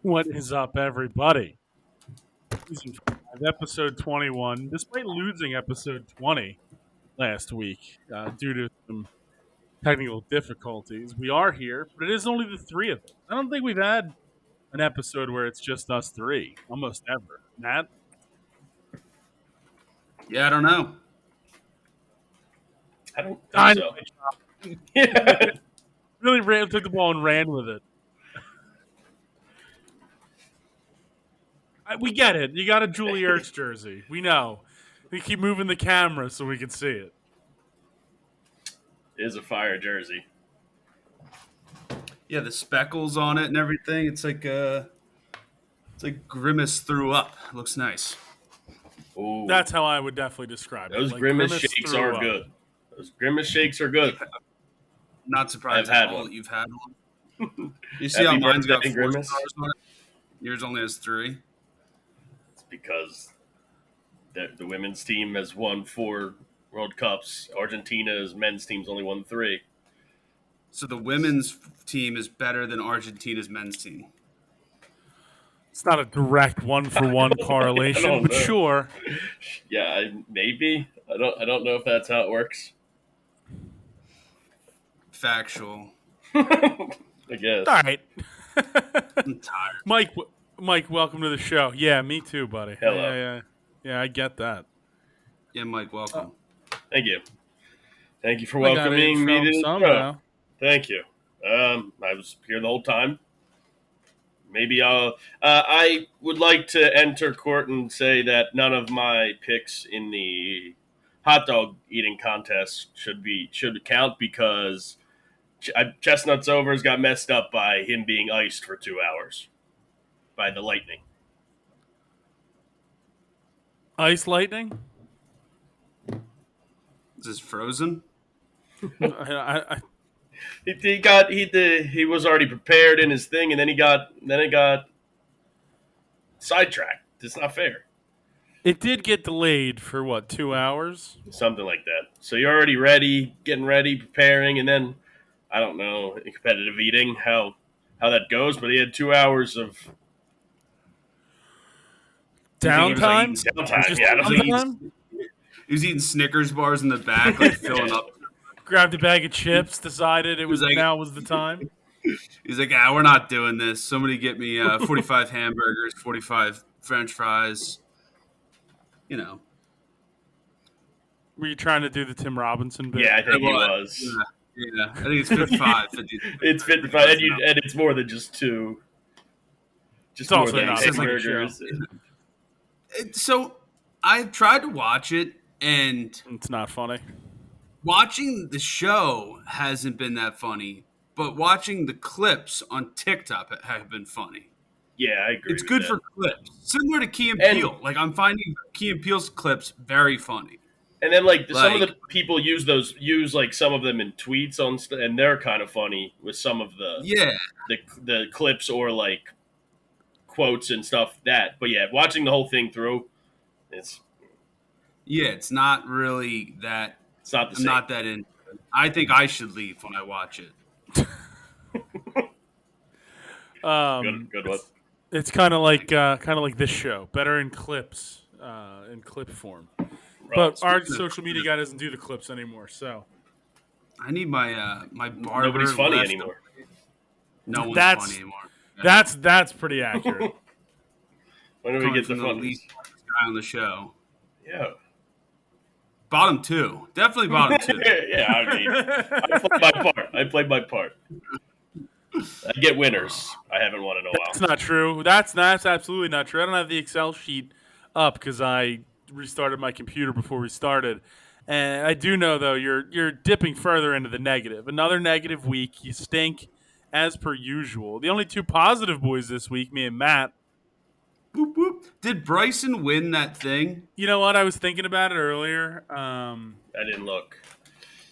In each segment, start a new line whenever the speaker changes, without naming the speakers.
What is up, everybody? Season 5, episode 21. Despite losing episode 20 last week due to some technical difficulties, we are here, but it is only the three of us. I don't think we've had an episode where it's just us three, almost ever. Matt?
Yeah, I don't know.
I don't think
I
so.
Yeah. Really took the ball and ran with it. We get it. You got a Julie Ertz jersey. We know. We keep moving the camera so we can see it.
It is a fire jersey.
Yeah, the speckles on it and everything. It's like Grimace threw up. Looks nice.
Ooh,
That's how I would definitely describe it.
those
Like
Grimace shakes
threw
are
up.
good. Those Grimace shakes are good.
Not surprised
I've had
at all
one.
that you've had one. You see how
Happy
mine's got
birthday,
4
Grimace.
stars on it? Yours only has 3.
It's because the women's team has won 4 World Cups. Argentina's men's team's only won 3.
So the women's team is better than Argentina's men's team.
It's not a direct one-for-one correlation,
don't
but
know.
sure.
Yeah, maybe. I don't know if that's how it works.
Factual.
I guess.
All right.
I'm tired.
Mike, welcome to the show. Yeah, me too, buddy.
Hello.
Yeah, I get that.
Yeah, Mike, welcome.
Thank you. Thank you for
I gotta
welcoming me
intro
to the show.
somehow.
Thank you. I was here the whole time. Maybe I would like to enter court and say that none of my picks in the hot dog eating contest should count because Chestnut's overs got messed up by him being iced for 2 hours by the lightning.
Ice lightning?
Is this frozen?
I,
He was already prepared in his thing, and then it got sidetracked. It's not fair.
it did get delayed for, 2 hours?
Something like that. So you're already ready, getting ready, preparing, and then I don't know in competitive eating how that goes, but he had 2 hours of
Downtime?
downtime.
Just
Yeah, I don't think
downtime?
He was eating Snickers bars in the back, like filling up.
Grabbed a bag of chips, decided it was
like-
now was the time.
He's like, we're not doing this. Somebody get me 45 hamburgers, 45 French fries. You know.
Were you trying to do the Tim Robinson bit?
Yeah, I think he
Well,
was.
Yeah, I think it's 55. 50.
It's 55, and it's more than just 2. Just
It's
more
also
than
not a funny
hamburgers.
So I tried to watch it, and
It's not funny.
watching the show hasn't been that funny, but watching the clips on TikTok have been funny.
Yeah, I agree.
It's
with
good
that.
for clips, similar to Key and
And-
Peele. Like I'm finding Key and Peele's clips very funny.
And then some of
Like-
the people use like some of them in tweets and they're kind of funny with some of
Yeah,
the clips or like quotes and stuff that. But yeah, watching the whole thing through, it's
it's not really that.
not the
I'm
same.
not that in. I think I should leave when I watch it.
Good one.
It's kind of like this show, better in clips, in clip form. But our social media guy doesn't do the clips anymore, so
I need my my barber.
Nobody's funny
left-
anymore.
No one's
That's-
funny anymore.
that's pretty accurate.
When do we
Coming
get the
from the
funny?
least guy on the show.
Yeah.
Bottom 2, definitely bottom 2.
Yeah, I mean, I played my part. I get winners. I haven't won in a
That's
while.
not true. That's absolutely not true. I don't have the Excel sheet up because I restarted my computer before we started. And I do know though you're dipping further into the negative. Another negative week. You stink as per usual. The only 2 positive boys this week, me and Matt.
Boop, boop. Did Bryson win that thing?
You know what? I was thinking about it earlier.
I didn't look.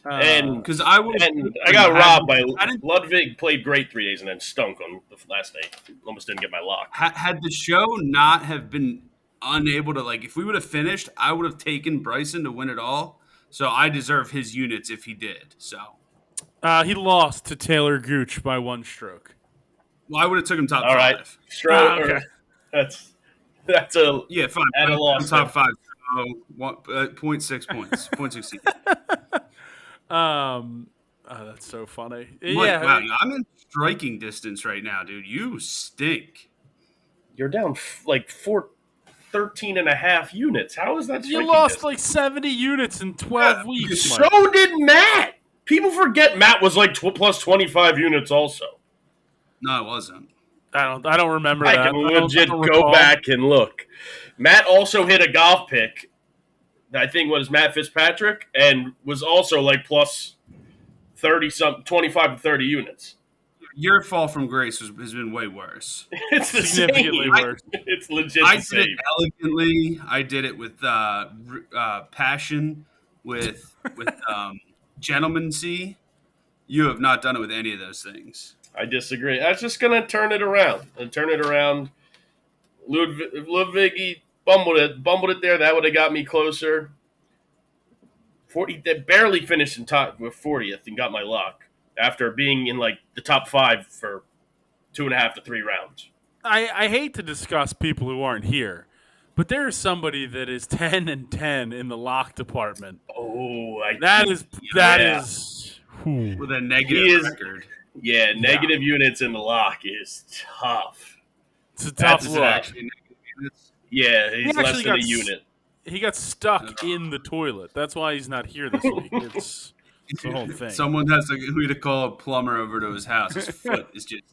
Uh,
And
Because I would.
And I got robbed by
I didn't-
Ludwig. Played great 3 days and then stunk on the last day. Almost didn't get my lock.
Had the show not have been unable to, like, if we would have finished, I would have taken Bryson to win it all. So I deserve his units if he did. So
he lost to Taylor Gooch by 1 stroke.
Well, I would have took him top
All right,
five.
Okay.
That's a
Yeah, fine.
at a loss.
Top five. So 0.6 points. 0.6.
That's so funny.
Mike, wow, I'm in striking distance right now, dude. You stink.
You're down like 13 and a half units. How is that?
You lost like 70 units in 12 weeks.
So did Matt. People forget Matt was like plus 25 units also.
No, it wasn't.
I don't remember
I
that.
can legit go back and look. Matt also hit a golf pick. I think was Matt Fitzpatrick, and was also like plus 25 to 30 units.
Your fall from grace has been way worse.
It's the
Significantly
same.
worse.
It's legit
I
the
did
same.
it elegantly. I did it with passion, with gentlemancy. You have not done it with any of those things.
I disagree. I was just gonna turn it around. Ludwig bumbled it there. That would have got me closer. 40. They barely finished in top with 40th and got my luck after being in like the top 5 for 2.5 to 3 rounds.
I hate to discuss people who aren't here, but there is somebody that is 10 and 10 in the lock department.
Oh,
that is
with a negative record.
Yeah, negative units in the lock is tough.
It's a tough look.
Yeah, he's less than a unit.
He got stuck in the toilet. That's why he's not here this week. It's the whole thing.
Someone has to call a plumber over to his house. His foot is just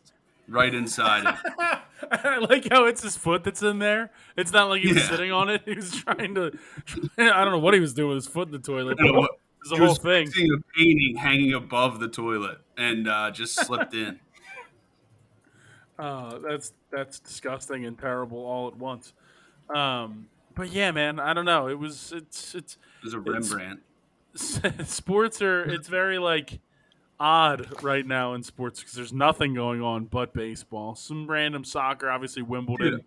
right inside it.
I like how it's his foot that's in there. It's not like he was sitting on it. He was trying to. I don't know what he was doing with his foot in the toilet. There's a whole thing.
Seeing a painting hanging above the toilet and just slipped in.
That's disgusting and terrible all at once. But yeah, man, I don't know. It's
a Rembrandt.
Sports it's very like odd right now in sports because there's nothing going on but baseball. Some random soccer, obviously Wimbledon.
Dude,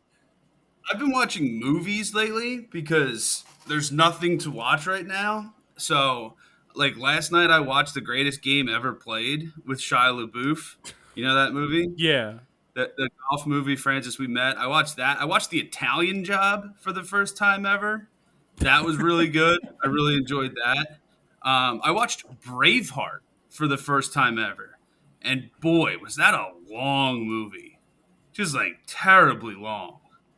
I've been watching movies lately because there's nothing to watch right now. So, like last night, I watched The Greatest Game Ever Played with Shia LaBeouf. You know that movie?
Yeah.
The golf movie, Francis We Met. I watched that. I watched The Italian Job for the first time ever. That was really good. I really enjoyed that. I watched Braveheart for the first time ever. And boy, was that a long movie. Just like terribly long.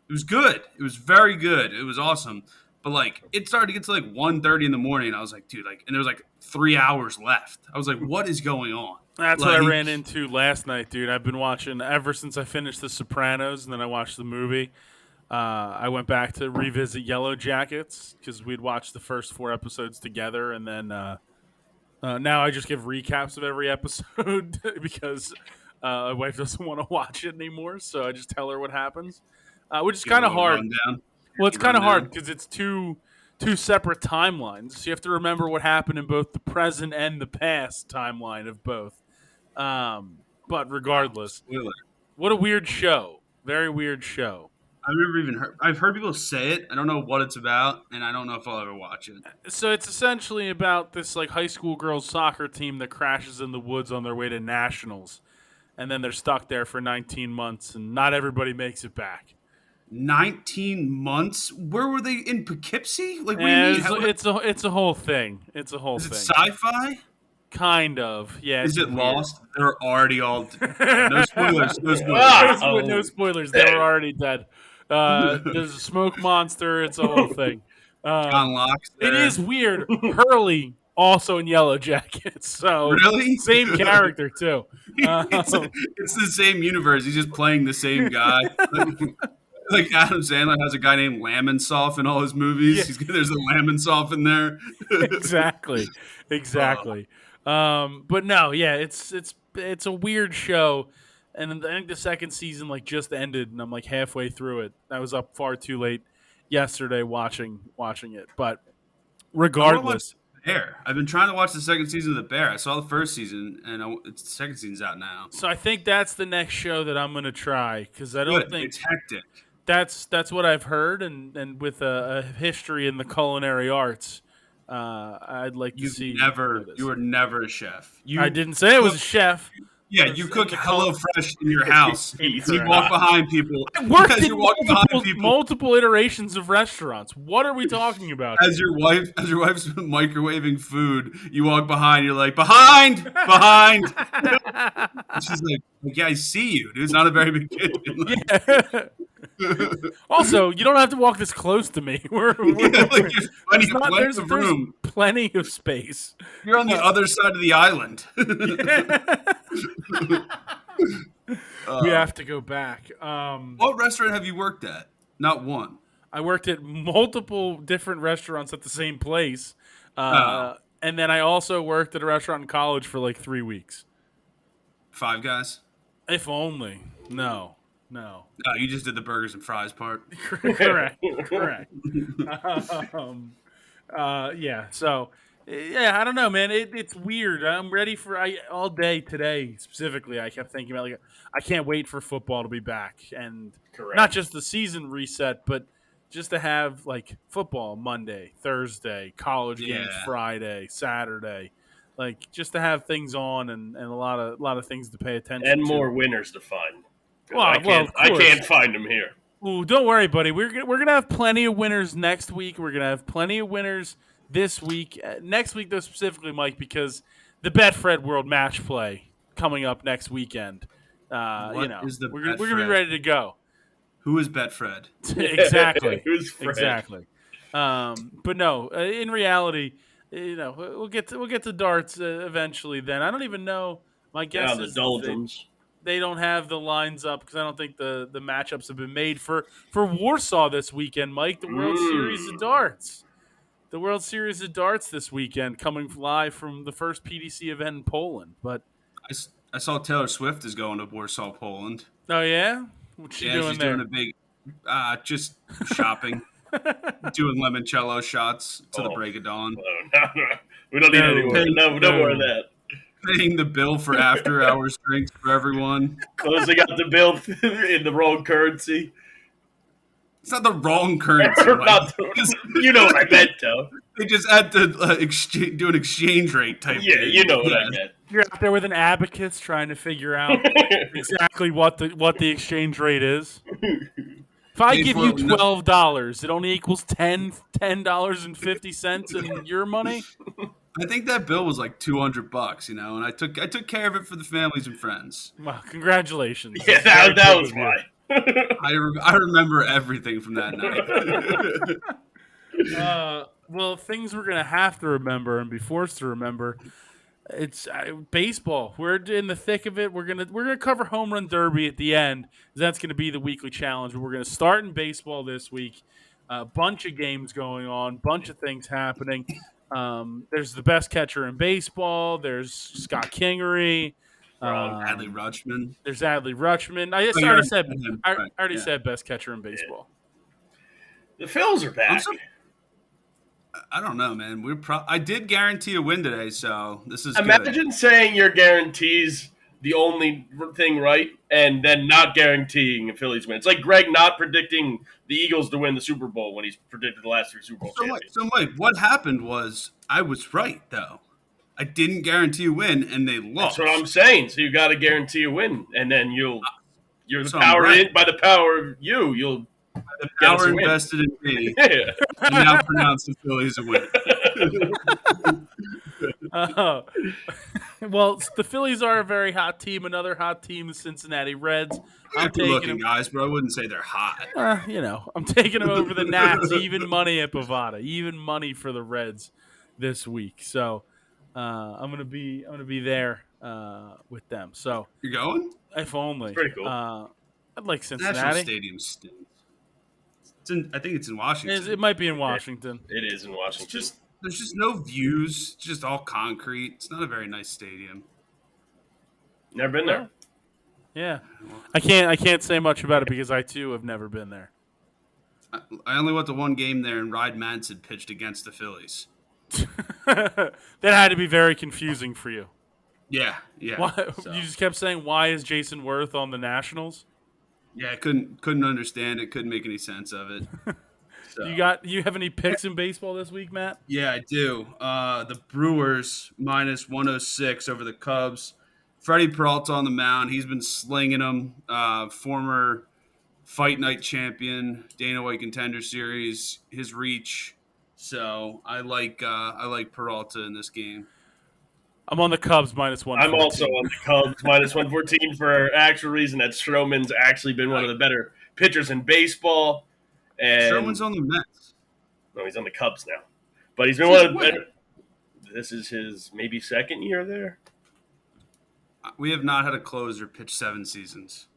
It was good. It was very good. It was awesome. But like it started to get to like 1:30 in the morning. I was like, dude, and there was like 3 hours left. I was like, what is going on?
That's what I ran into last night, dude. I've been watching ever since I finished The Sopranos, and then I watched the movie. I went back to revisit Yellow Jackets because we'd watched the first 4 episodes together, and then now I just give recaps of every episode because my wife doesn't want to watch it anymore, so I just tell her what happens, which is kind of hard. Well, it's kind of hard because it's two separate timelines. So you have to remember what happened in both the present and the past timeline of both. But regardless, what a weird show. Very weird show.
I've heard people say it. I don't know what it's about, and I don't know if I'll ever watch it.
So it's essentially about this like high school girls soccer team that crashes in the woods on their way to nationals, and then they're stuck there for 19 months, and not everybody makes it back.
19 months? Where were they, in Poughkeepsie? Like, what do you mean?
It's a whole thing. It's a whole thing.
Is it sci-fi?
Kind of, yeah.
Is it Lost? They're already all dead. No spoilers. No spoilers.
No spoilers. They were already dead. There's a smoke monster. It's a whole thing.
John Locke's there.
It is weird. Hurley also in Yellow Jackets. So
really?
Same character too.
It's the same universe. He's just playing the same guy. Like Adam Sandler has a guy named Lamonsoff in all his movies. Yeah. There's a Lamonsoff in there.
Exactly. But no, yeah, it's a weird show, and I think the second season like just ended, and I'm like halfway through it. I was up far too late yesterday watching it, but regardless,
Bear. I've been trying to watch the second season of The The I saw the first season, and the second season's out now.
So I think that's the next show that I'm gonna try because I don't think
it's hectic.
That's what I've heard, and with a history in the culinary arts. I'd like to see.
You were never a chef.
I didn't say I was a chef.
Yeah, you cook
the
HelloFresh in your house. You
Incorrect.
walk behind people.
I worked
As
in
you're walking behind people,
multiple iterations of restaurants. What are we talking about?
as your wife's microwaving food, you walk behind. You're like, behind. And she's like, yeah, I see you, dude. It's not a very big kitchen.
Yeah. Also, you don't have to walk this close to me.
Yeah, like there's plenty
there's
of room.
plenty of space.
You're on the other side of the island.
We have to go back.
What restaurant have you worked at? Not one.
I worked at multiple different restaurants at the same place.
Oh.
And then I also worked at a restaurant in college for like 3 weeks.
Five Guys?
If only. No.
No, you just did the burgers and fries part.
Correct. Yeah. So, yeah, I don't know, man. It's weird. I'm ready for all day today specifically. I kept thinking about I can't wait for football to be back, and
Correct.
not just the season reset, but just to have like football Monday, Thursday, college games Friday, Saturday, like just to have things on and a lot of things to pay attention
and
to.
more winners to find.
Well,
I
of
can't find them here.
Ooh, don't worry, buddy. We're gonna have plenty of winners next week. We're gonna have plenty of winners this week. Next week, though, specifically, Mike, because the Betfred World Match Play coming up next weekend.
What is the
we're gonna be ready to go.
Who is Betfred?
Exactly.
Who's Fred?
Exactly. But no, in reality, we'll get to darts eventually. Then I don't even know. My guess
the
is
doldrums.
they don't have the lines up because I don't think the matchups have been made for Warsaw this weekend, Mike. The World Series of Darts. The World Series of Darts this weekend, coming live from the first PDC event in Poland. But
I saw Taylor Swift is going to Warsaw, Poland.
Oh yeah, what's she doing
she's
there?
doing a big, just shopping, doing limoncello shots to the break of dawn.
No. We don't need any more. No more of that.
Paying the bill for after-hours drinks for everyone.
Closing out the bill in the wrong currency.
It's not the wrong currency.
You know what I meant, though.
They just had to do an exchange rate type.
Yeah,
thing.
you know what I meant.
You're out there with an abacus trying to figure out exactly what the exchange rate is. If I give you $12, it only equals $10.50 in your money.
I think that bill was like $200, and I took care of it for the families and friends.
Well, congratulations.
Yeah, that was why.
I remember everything from that
night. Well, things we're gonna have to remember and be forced to remember. It's baseball. We're in the thick of it. We're gonna cover home run derby at the end. That's gonna be the weekly challenge. We're gonna start in baseball this week. A bunch of games going on. Bunch of things happening. There's the best catcher in baseball. There's Scott Kingery.
Adley Rutschman.
There's Adley Rutschman. I already said best catcher in baseball.
The Phils are back.
I don't know, man. I did guarantee a win today, so this is
Imagine
good.
saying your guarantees the only thing right and then not guaranteeing a Phillies win. It's like Greg not predicting the Eagles to win the Super Bowl when he's predicted the last 3 Super Bowl champions.
So, Mike, what happened was I was right, though. I didn't guarantee a win, and they lost.
That's what I'm saying. So you got to guarantee a win, and then you're the power by the power of you'll
the power invested in me.
Yeah.
And now pronounce the Phillies a win.
Well, the Phillies are a very hot team. Another hot team, the Cincinnati Reds.
I'm taking them, guys, but I wouldn't say they're hot.
I'm taking them over the Nats. Even money at Bovada. Even money for the Reds this week. So I'm gonna be there with them. So
you're going?
If only.
It's pretty cool.
I'd like Cincinnati.
National Stadium stinks. I think it's in Washington.
It might be in Washington.
It is in Washington.
There's just no views. It's just all concrete. It's not a very nice stadium.
Never been there.
Yeah, I can't say much about it because I too have never been there.
I only went to one game there, and Ryan Manson pitched against the Phillies.
That had to be very confusing for you.
Yeah.
So. You just kept saying, "Why is Jason Worth on the Nationals?"
Yeah, I couldn't understand it. Couldn't make any sense of it. So.
You have any picks in baseball this week, Matt?
Yeah, I do. The Brewers -106 over the Cubs. Freddie Peralta on the mound. He's been slinging them. Former Fight Night champion, Dana White Contender Series. His reach. So I like Peralta in this game.
I'm on the Cubs minus
I'm
114.
also on the Cubs minus 114 for actual reason that Stroman's actually been one of the better pitchers in baseball. And
Sherman's on the Mets.
No, he's on the Cubs now. But he's been one of the better. This is his maybe second year there.
We have not had a closer pitch 7 seasons.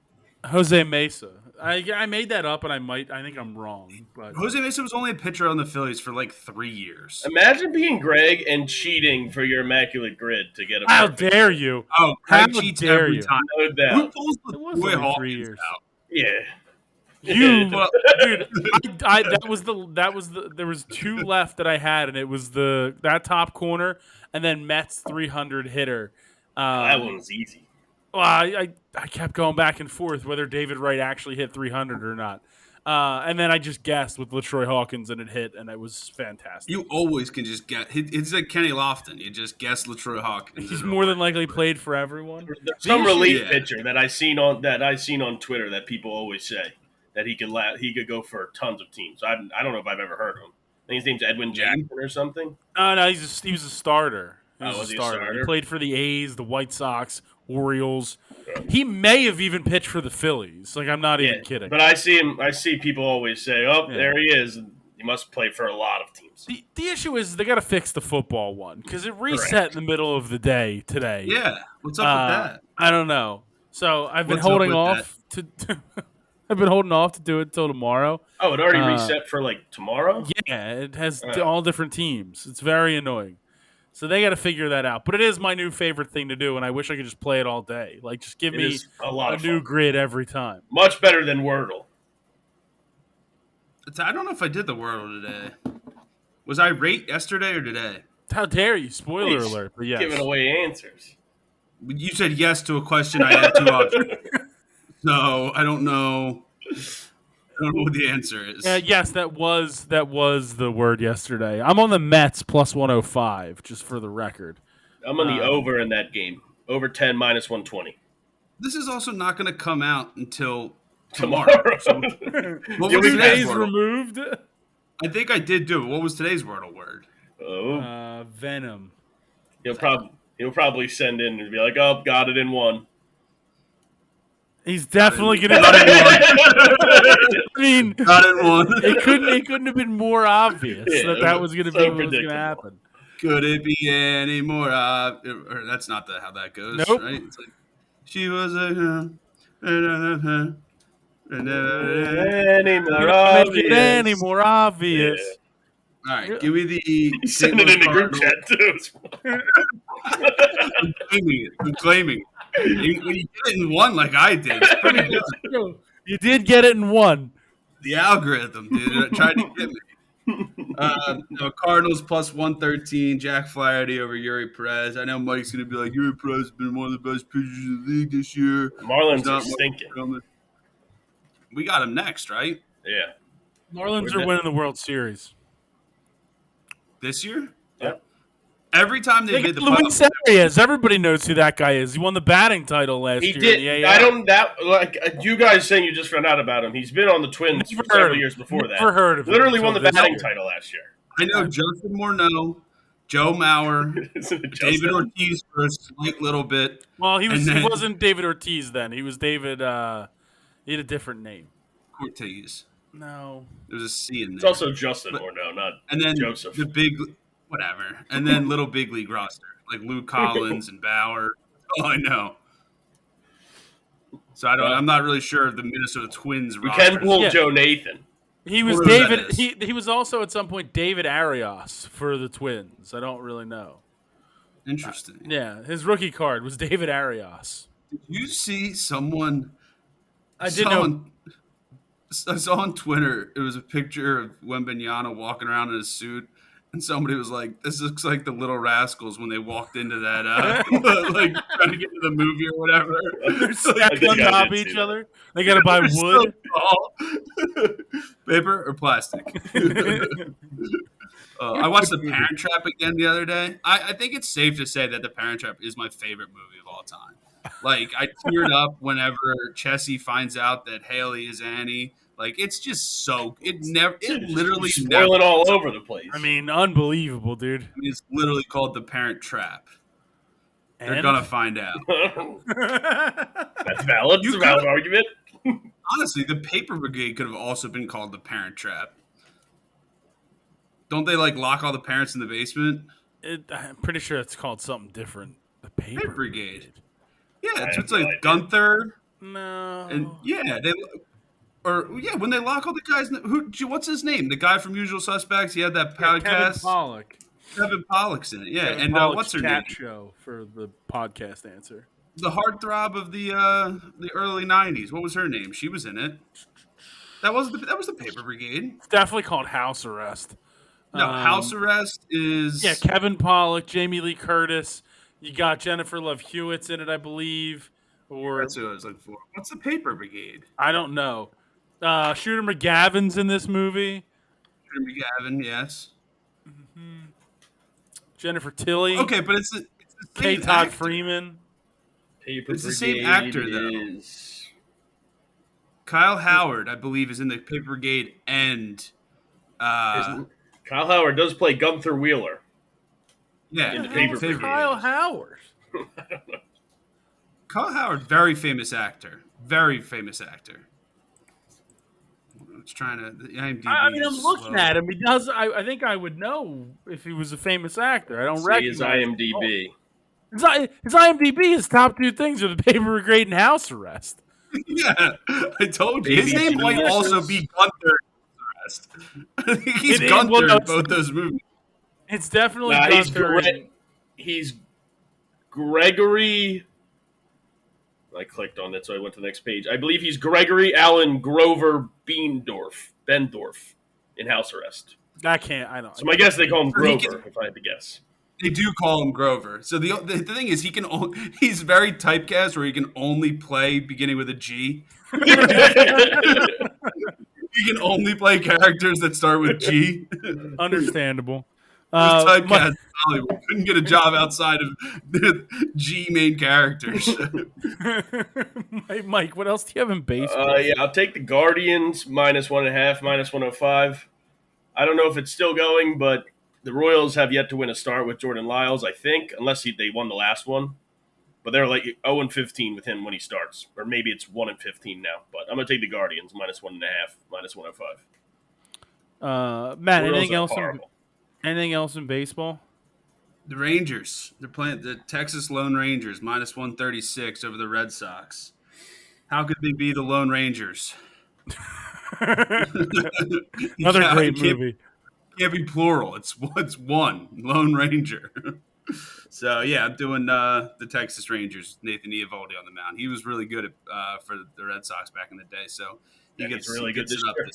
Jose Mesa. I made that up, and I think I'm wrong. But
Jose Mesa was only a pitcher on the Phillies for like 3 years.
Imagine being Greg and cheating for your immaculate grid to get a.
How dare you?
Oh,
How
Greg cheats
dare
every
you?
time.
No doubt.
Who pulls the
It was
Roy
only 3
Hawkins
years.
out?
Yeah.
You, dude, there was 2 left that I had, and it was that top corner, and then Mets 300 hitter.
That one was easy.
Well, I kept going back and forth whether David Wright actually hit 300 or not. And then I just guessed with LaTroy Hawkins, and it hit, and it was fantastic.
You always can just guess. It's like Kenny Lofton. You just guess LaTroy Hawkins.
He's more than likely played for everyone.
There's some relief pitcher that I seen on Twitter that people always say that he could go for tons of teams. I don't know if I've ever heard of him. I think his name's Edwin Jackson or something.
No, he was a starter.
Was he a starter?
He played for the A's, the White Sox, Orioles. He may have even pitched for the Phillies. Like, I'm not even kidding.
But I see people always say, "Oh, there he is. He must play for a lot of teams."
The issue is they got to fix the football one because it reset in the middle of the day today.
Yeah, what's up with that?
I don't know. So I've been holding off to. I've been holding off to do it until tomorrow.
Oh, it already reset for like tomorrow?
Yeah, it has all different teams. It's very annoying. So they got to figure that out. But it is my new favorite thing to do, and I wish I could just play it all day. Like, just give me a new grid every time.
Much better than Wordle.
I don't know if I did the Wordle today. Was I rate yesterday or today?
How dare you? Spoiler alert. But yes.
Giving away answers.
You said yes to a question I had 2 options. So I don't know. I don't know what the answer is.
Yes, that was the word yesterday. I'm on the Mets plus 105, just for the record.
I'm on the over in that game. Over 10 minus 120.
This is also not going to come out until tomorrow. So what was today's
removed?
I think I did do it. What was today's Wordle word?
Oh,
Venom.
He'll probably send in and be like, "Oh, got it in 1."
He's definitely going to get it in 1. I mean,
got it in 1.
It couldn't have been more obvious that was going to be what was going to happen.
Could it be any more? That's not how that goes,
nope.
Right? It's like, she was a.
Any more obvious?
Yeah. All right, give me the.
Send it in the group chat too.
I'm claiming. When you get it in 1 like I did, it's pretty good.
You did get it in 1.
The algorithm, dude, tried to get me. Cardinals plus 113. Jack Flaherty over Yuri Perez. I know Mike's going to be like, Yuri Perez has been one of the best pitchers in the league this year.
Marlins are stinking.
We got him next, right?
Yeah.
Marlins are winning the World Series.
This year?
Yep.
Every time they made the
Luis Arias, everybody knows who that guy is. He won the batting title last year.
He did. I don't. You guys saying you just found out about him. He's been on the Twins for several years before that.
Never heard of him.
Literally won the batting title last year.
I know Justin Morneau, Joe Mauer, David Ortiz for a slight little bit.
Well, he wasn't David Ortiz then. He was David. He had a different name.
Ortiz.
No,
there's a C in there.
It's also Justin Morneau, not Joseph.
The big. Whatever. And then little big league roster, like Luke Collins and Bauer. Oh, I know. So I'm not really sure of the Minnesota Twins roster.
We can pull Joe Nathan.
He was David. He was also at some point David Arias for the Twins. I don't really know.
Interesting.
Yeah, his rookie card was David Arias.
Did you see someone?
I did know.
I saw on Twitter. It was a picture of Wembanyama walking around in a suit. And somebody was like, "This looks like the Little Rascals when they walked into that, like trying to get to the movie or whatever.
They're stacked on top of each other. They got to buy wood,
paper, or plastic." I watched The Parent Trap again the other day. I think it's safe to say that The Parent Trap is my favorite movie of all time. Like, I teared up whenever Chessie finds out that Haley is Annie. Like, it's just so it literally never.
Spoiling all over the place.
I mean, unbelievable, dude.
It's literally called The Parent Trap. They're
And
gonna find out.
That's valid. It's a valid argument.
Honestly, the Paper Brigade could have also been called The Parent Trap. Don't they like lock all the parents in the basement?
I'm pretty sure it's called something different. The Paper
Brigade. Yeah,
have
it's
no
like
idea.
Gunther.
No.
And when they lock all the guys. What's his name? The guy from Usual Suspects. He had that
Kevin
podcast.
Pollock.
Kevin Pollock's in it. Yeah,
Kevin
and
Pollock's
what's her
cat
name?
show for the podcast answer.
The heartthrob of the early '90s. What was her name? She was in it. That was the Paper Brigade.
It's definitely called House Arrest.
No, House Arrest is
Kevin Pollock, Jamie Lee Curtis. You got Jennifer Love Hewitt's in it, I believe. Or
That's what I was looking for. What's the Paper Brigade?
I don't know. Shooter McGavin's in this movie.
Jimmy Gavin, yes.
Jennifer Tilly.
Okay, but it's the
K.
same
Todd
actor.
Freeman.
Paper
It's the same
Brigade
actor, though.
is-
Kyle Howard, I believe, is in the Paper Brigade and
Kyle Howard does play Gunther Wheeler.
yeah,
in the
Paper
Paper Brigade.
Kyle Howard.
Kyle Howard, very famous actor. Very famous actor. It's trying to. The IMDb
I mean, I'm
is
looking
slow.
at him. He does. I think I would know if he was a famous actor. I don't
See his
recognize him.
IMDb.
His IMDb, his top two things are the Paper Brigade and House Arrest.
Yeah, I told you. His
Baby
name might
Jesus.
also be Gunther. I think he's
It is-
Gunther
well, no,
in both those movies.
It's definitely
Nah, he's,
Gunther.
he's Gregory. I clicked on it, so I went to the next page. I believe he's Gregory Allen Grover Bendorf in House Arrest.
I can't. I don't.
So my guess they call him
He
Grover, if I had to guess.
They do call him Grover. So the thing is, he's very typecast, where he can only play beginning with a G. He can only play characters that start with G.
Understandable.
He's typecast
Mike,
in Hollywood. Couldn't get a job outside of the G main characters.
Mike, what else do you have in baseball?
Yeah, I'll take the Guardians -1.5, -105. I don't know if it's still going, but the Royals have yet to win a start with Jordan Lyles, I think, unless they won the last one. But they're like 0-15 with him when he starts. Or maybe it's 1-15 now. But I'm going to take the Guardians -1.5, -105.
Matt,
Royals
anything
are
else?
horrible.
Anything else in baseball?
The Rangers. They're playing the Texas Lone Rangers -136 over the Red Sox. How could they be the Lone Rangers?
Another great
It can't-
movie.
Can't be plural. It's one Lone Ranger. So yeah, I'm doing the Texas Rangers. Nathan Eovaldi on the mound. He was really good for the Red Sox back in the day. So
Yeah, he's really good this year.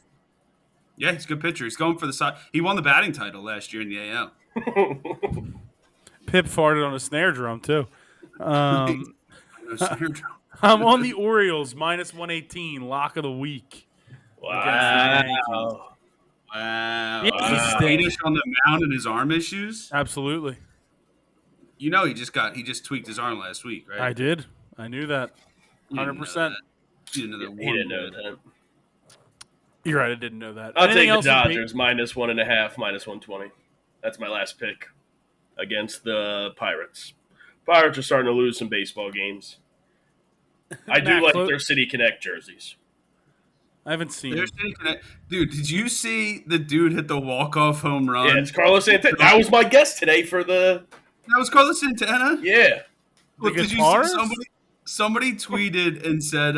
Yeah, he's a good pitcher. He's going for the side. He won the batting title last year in the AL.
Pip farted on a snare drum too.
No snare drum.
I'm on the Orioles -118 lock of the week.
Wow.
Wow.
Yeah,
Danish on the mound and his arm issues.
Absolutely,
You know, he just tweaked his arm last week, right?
I did. I knew that.
You didn't know
100%.
that. You didn't know that.
He didn't know that.
You're right. I didn't know that.
I'll
Anything
take the
else in
Dodgers -1.5, -120. That's my last pick against the Pirates. Pirates are starting to lose some baseball games. I do
Matt,
like
clo-
their City Connect jerseys.
I haven't seen
There's
it.
Dude, did you see the dude hit the walk-off home run?
Yeah, it's Carlos Santana. That was my guess today for the
That was Carlos Santana?
yeah.
Look,
The
did you
guitars?
see somebody tweeted and said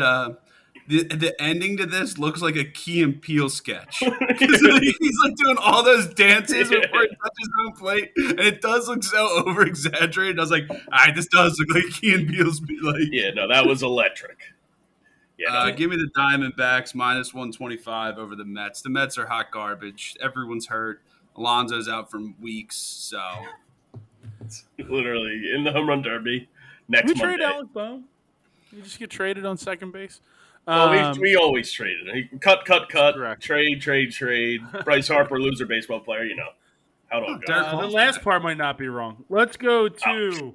the ending to this looks like a Key and Peele sketch. He's like doing all those dances before he touches home plate, and it does look so over exaggerated. I was like, all right, this does look like Key and Peele's like.
Yeah, no, that was electric. Yeah,
Give me the Diamondbacks -125 over the Mets. The Mets are hot garbage. Everyone's hurt. Alonso's out for weeks, so
literally in the home run derby
Did
next
we trade
Monday.
Alec Bohm? Did you just get traded on second base?
We always traded. Cut,
Correct.
trade. Bryce Harper, loser baseball player. You know how do I go?
Derek
the
Hall's
last
back.
part might not be wrong. Let's go to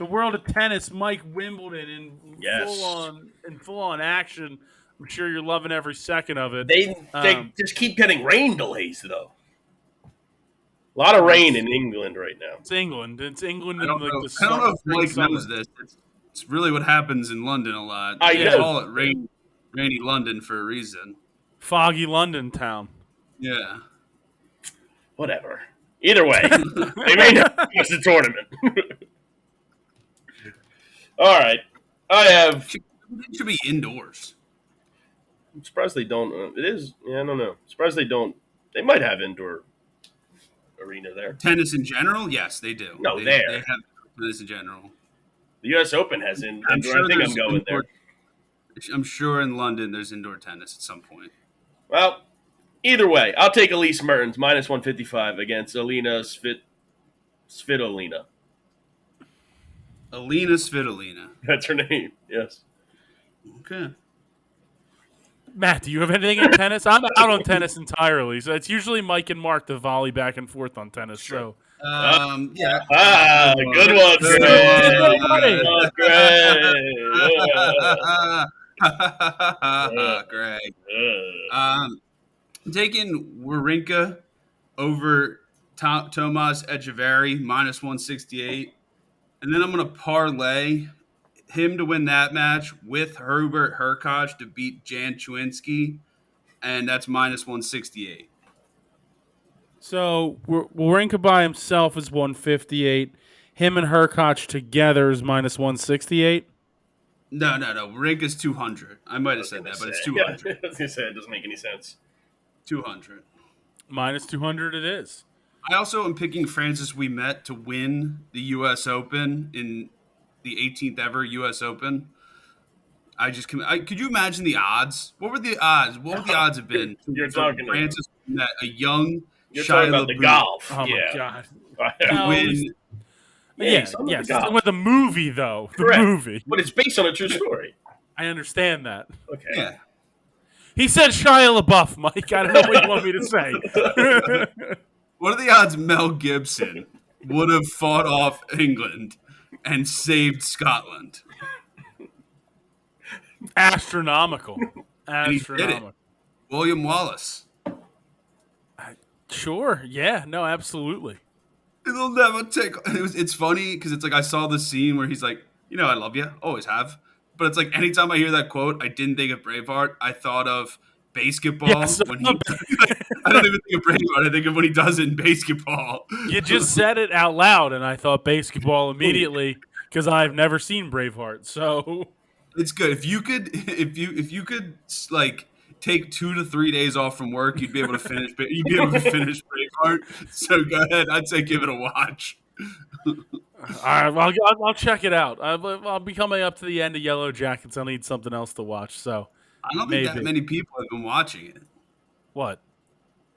the world of tennis, Mike Wimbledon
Yes.
in full on action. I'm sure you're loving every second of it.
They just keep getting rain delays though. A lot of rain in England right now.
It's England. It's England
I
in
don't
like
know.
the
I don't know if
spring,
Mike
summer.
knows this. It's really what happens in London a lot.
I
They
know.
call it rainy London for a reason.
Foggy London town.
Yeah.
Whatever. Either way, they may not miss the tournament. All right.
It should be indoors.
I'm surprised they don't. It is. Yeah, I don't know. Surprised they don't. They might have indoor arena there.
Tennis in general, yes, they do.
No,
they
there.
They have tennis in general.
The U.S. Open has indoor. I think I'm
there's
going there.
I'm sure in London there's indoor tennis at some point.
Well, either way, I'll take Elise Mertens minus 155 against Alina Svitolina.
Alina Svitolina.
That's her name. Yes.
Okay.
Matt, do you have anything in tennis? I'm out on tennis entirely. So it's usually Mike and Mark to volley back and forth on tennis.
Sure.
So
Yeah.
Good one, Greg.
Greg. Taking Wawrinka over Tomas Echeverry minus 168, and then I'm going to parlay him to win that match with Herbert Hurkacz to beat Jan Chwinski, and that's minus 168.
So Wawrinka by himself is 158. Him and Hurkacz together is minus 168.
No. Wawrinka's 200. I might have said that, but it's 200.
Yeah, I was going to say it doesn't make any sense.
200.
Minus 200 it is.
I also am picking Francis Ouimet to win the U.S. Open in the 18th ever U.S. Open. Could you imagine the odds? What would the odds have been?
You're
for
talking
Francis Ouimet, a young
You're talking about the
LaBute
golf.
Oh
yeah.
my god.
to
No,
win?
Yes. With the movie though. The
Correct.
movie.
But it's based on a true story.
I understand that.
Okay.
Yeah.
He said Shia LaBeouf, Mike. I don't know what you want me to say.
What are the odds Mel Gibson would have fought off England and saved Scotland?
Astronomical.
he did it.
Astronomical.
William Wallace.
Sure. Yeah. No, absolutely.
It'll never take. It's funny because it's like I saw the scene where he's like, I love you, always have. But it's like anytime I hear that quote, I didn't think of Braveheart. I thought of basketball.
Yes.
When he, I don't even think of Braveheart. I think of when he does it in basketball.
You just said it out loud, and I thought basketball immediately because I've never seen Braveheart. So
It's good if you could like take 2 to 3 days off from work, you'd be able to finish. You'd be able to finish Braveheart. So go ahead. I'd say give it a watch.
all right, I'll check it out. I'll be coming up to the end of Yellow Jackets. I'll need something else to watch. So
I don't think that many people have been watching it.
what?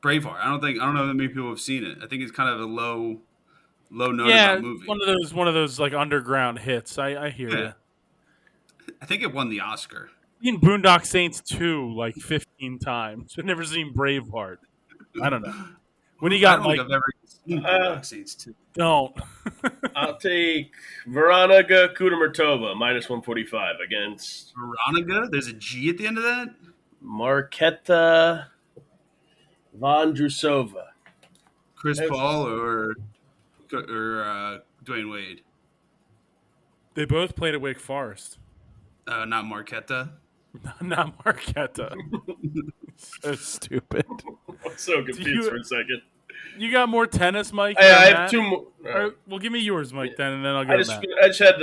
Braveheart. I don't know that many people have seen it. I think it's kind of a low note
Yeah,
about movie.
one of those like underground hits. I hear you.
I think it won the Oscar.
Seen Boondock Saints 2 like 15 times. I've never seen Braveheart. I don't know. When you got
I don't
like
think I've ever seen Boondock Saints 2.
don't.
I'll take Veronica Kudermetova minus 145 against
Veronica? There's a G at the end of that?
Marketa Vondrousova.
Chris Paul or Dwayne Wade?
They both played at Wake Forest.
Not Marquetta.
Not Marquetta. So stupid.
I'm so confused for a second.
You got more tennis, Mike?
I have
Matt?
two more.
Well, give me yours, Mike, then, and then I'll go
I
to
just
Matt.
had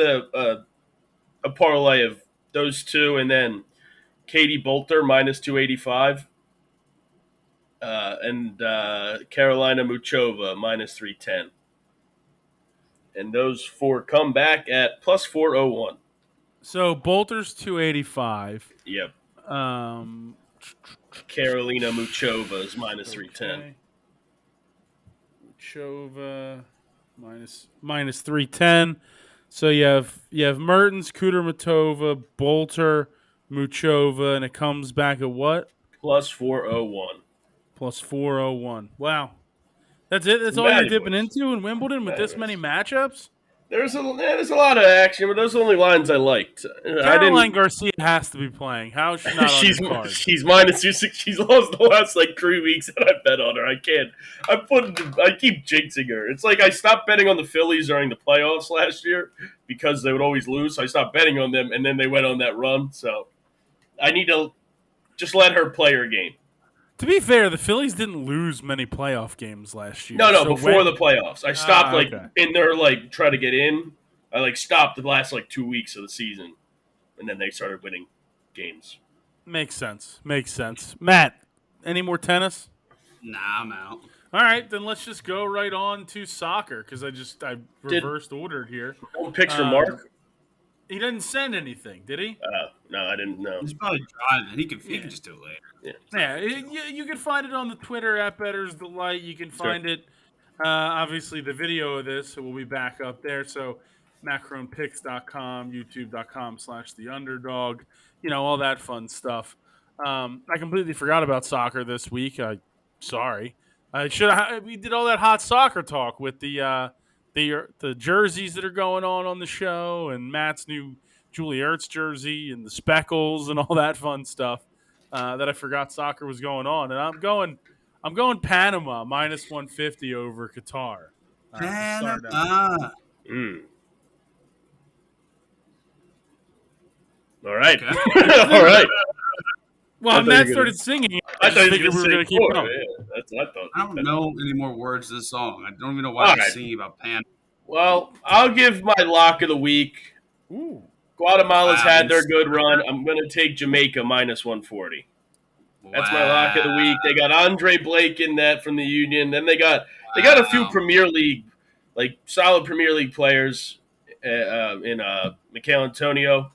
a parlay of those two, and then Katie Bolter minus 285, and Carolina Muchova minus 310, and those four come back at plus 401.
So Bolter's 285.
Yep. Carolina Muchova is minus 310.
Muchova minus 310. So you have Mertens, Kudermetova, Bolter, Muchova, and it comes back at what?
Plus 401.
Plus 401. Wow. That's it? That's all you're dipping into in Wimbledon with this many matchups?
there's a lot of action, but those are the only lines I liked.
Caroline Garcia has to be playing. How is she not on
she's
your card?
she's -260. She's lost the last like 3 weeks that I bet on her. I can't. I keep jinxing her. It's like I stopped betting on the Phillies during the playoffs last year because they would always lose. So I stopped betting on them, and then they went on that run. So I need to just let her play her game.
To be fair, the Phillies didn't lose many playoff games last year.
No,
So
before the playoffs, I stopped
okay.
in there try to get in. I stopped the last 2 weeks of the season, and then they started winning games.
Makes sense. Matt, any more tennis?
Nah, I'm out.
All right, then let's just go right on to soccer because I reversed ordered here.
No picks for Mark.
He didn't send anything, did he?
No, I didn't know.
He's probably driving. He can just do it later.
Yeah, you can find it on the Twitter at Bettors Delight. You can find it. Obviously, the video of this will be back up there. So, macronpicks.com, youtube.com/theunderdog, all that fun stuff. I completely forgot about soccer this week. Sorry. We did all that hot soccer talk with the jerseys that are going on the show and Matt's new Julie Ertz jersey and the speckles and all that fun stuff that I forgot soccer was going on. And I'm going Panama -150 over Qatar.
Panama.
All right.
Okay.
All right.
Well, Matt started singing.
I thought you
we were going to keep going.
Yeah, that's what I thought.
I don't know any more words to the song. I don't even know why I'm singing about Panama.
Well, I'll give my lock of the week.
Ooh.
Guatemala's had their good run. I'm going to take Jamaica -140. That's my lock of the week. They got Andre Blake in that from the Union. Then they got a few Premier League, solid Premier League players in Mikel Antonio.